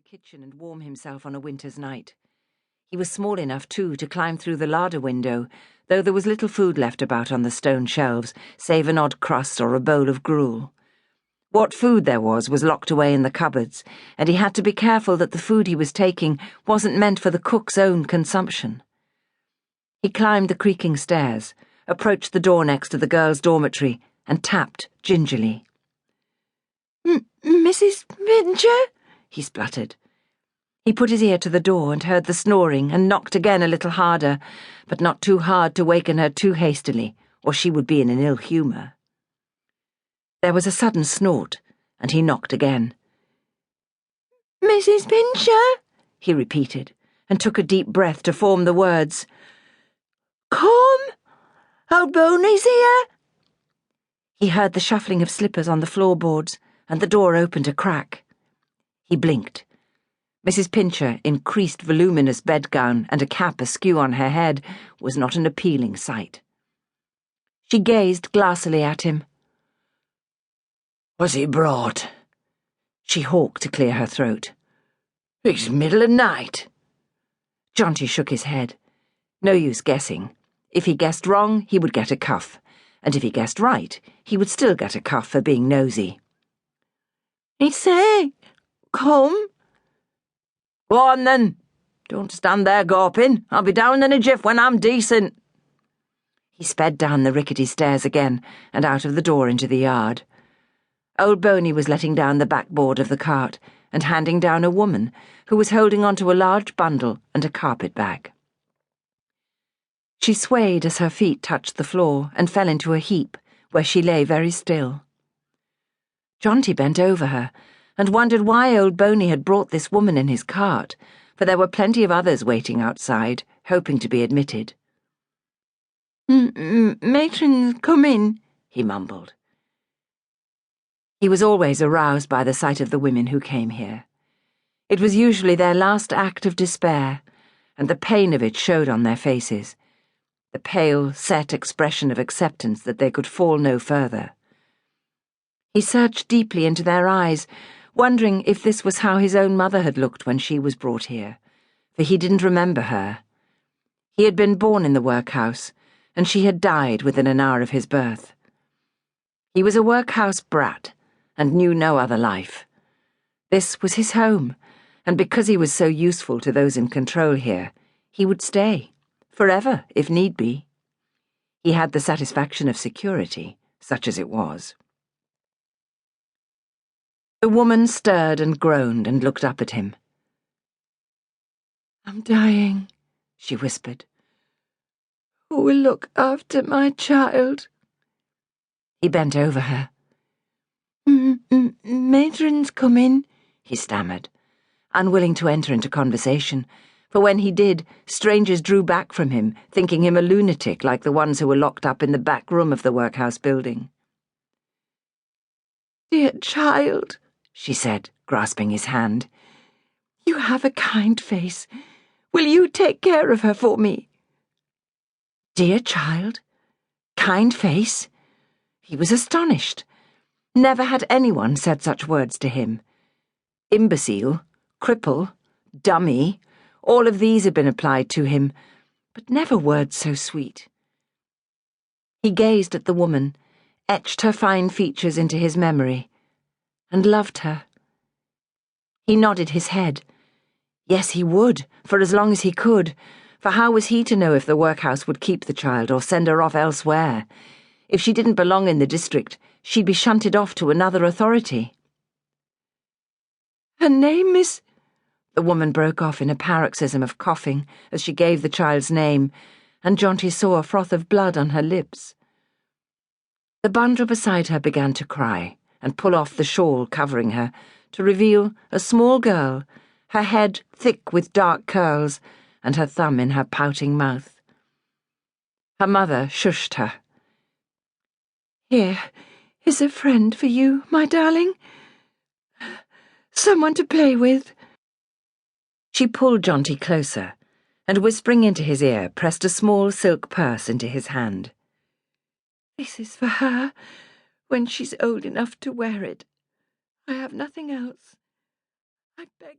kitchen and warm himself on a winter's night. He was small enough, too, to climb through the larder window, though there was little food left about on the stone shelves, save an odd crust or a bowl of gruel. What food there was locked away in the cupboards, and he had to be careful that the food he was taking wasn't meant for the cook's own consumption. He climbed the creaking stairs, approached the door next to the girls' dormitory, and tapped gingerly. Mrs. Pincher? He spluttered. He put his ear to the door and heard the snoring and knocked again a little harder, but not too hard to waken her too hastily, or she would be in an ill humour. There was a sudden snort, and he knocked again. Mrs. Pincher? He repeated, and took a deep breath to form the words. Come! Old Boney's here! He heard the shuffling of slippers on the floorboards, and the door opened a crack. He blinked. Mrs. Pincher, in creased, voluminous bedgown and a cap askew on her head, was not an appealing sight. She gazed glassily at him. "Was he brought?" She hawked to clear her throat. "It's middle of night." Jonty shook his head. No use guessing. If he guessed wrong, he would get a cuff, and if he guessed right, he would still get a cuff for being nosy. "He say, come." "Go on, then. Don't stand there gawping. I'll be down in a jiff when I'm decent." He sped down the rickety stairs again and out of the door into the yard. Old Boney was letting down the backboard of the cart and handing down a woman who was holding onto a large bundle and a carpet bag. She swayed as her feet touched the floor and fell into a heap, where she lay very still. Jonty bent over her and wondered why old Boney had brought this woman in his cart, for there were plenty of others waiting outside, hoping to be admitted. Matron's come in," he mumbled. He was always aroused by the sight of the women who came here. It was usually their last act of despair, and the pain of it showed on their faces, the pale, set expression of acceptance that they could fall no further. He searched deeply into their eyes, wondering if this was how his own mother had looked when she was brought here, for he didn't remember her. He had been born in the workhouse, and she had died within an hour of his birth. He was a workhouse brat, and knew no other life. This was his home, and because he was so useful to those in control here, he would stay, forever if need be. He had the satisfaction of security, such as it was. The woman stirred and groaned and looked up at him. "I'm dying," she whispered. "Who will look after my child?" He bent over her. Matron's come in," he stammered, unwilling to enter into conversation, for when he did, strangers drew back from him, thinking him a lunatic like the ones who were locked up in the back room of the workhouse building. "Dear child," she said, grasping his hand. "You have a kind face. Will you take care of her for me?" Dear child? Kind face? He was astonished. Never had anyone said such words to him. Imbecile, cripple, dummy, all of these had been applied to him, but never words so sweet. He gazed at the woman, etched her fine features into his memory, and loved her. He nodded his head. Yes, he would, for as long as he could, for how was he to know if the workhouse would keep the child or send her off elsewhere? If she didn't belong in the district, she'd be shunted off to another authority. "Her name is—" The woman broke off in a paroxysm of coughing as she gave the child's name, and Jonty saw a froth of blood on her lips. The bundle beside her began to cry and pull off the shawl covering her to reveal a small girl, her head thick with dark curls and her thumb in her pouting mouth. Her mother shushed her. "Here is a friend for you, my darling. Someone to play with." She pulled Jonty closer, and whispering into his ear, pressed a small silk purse into his hand. "This is for her, when she's old enough to wear it. I have nothing else. I beg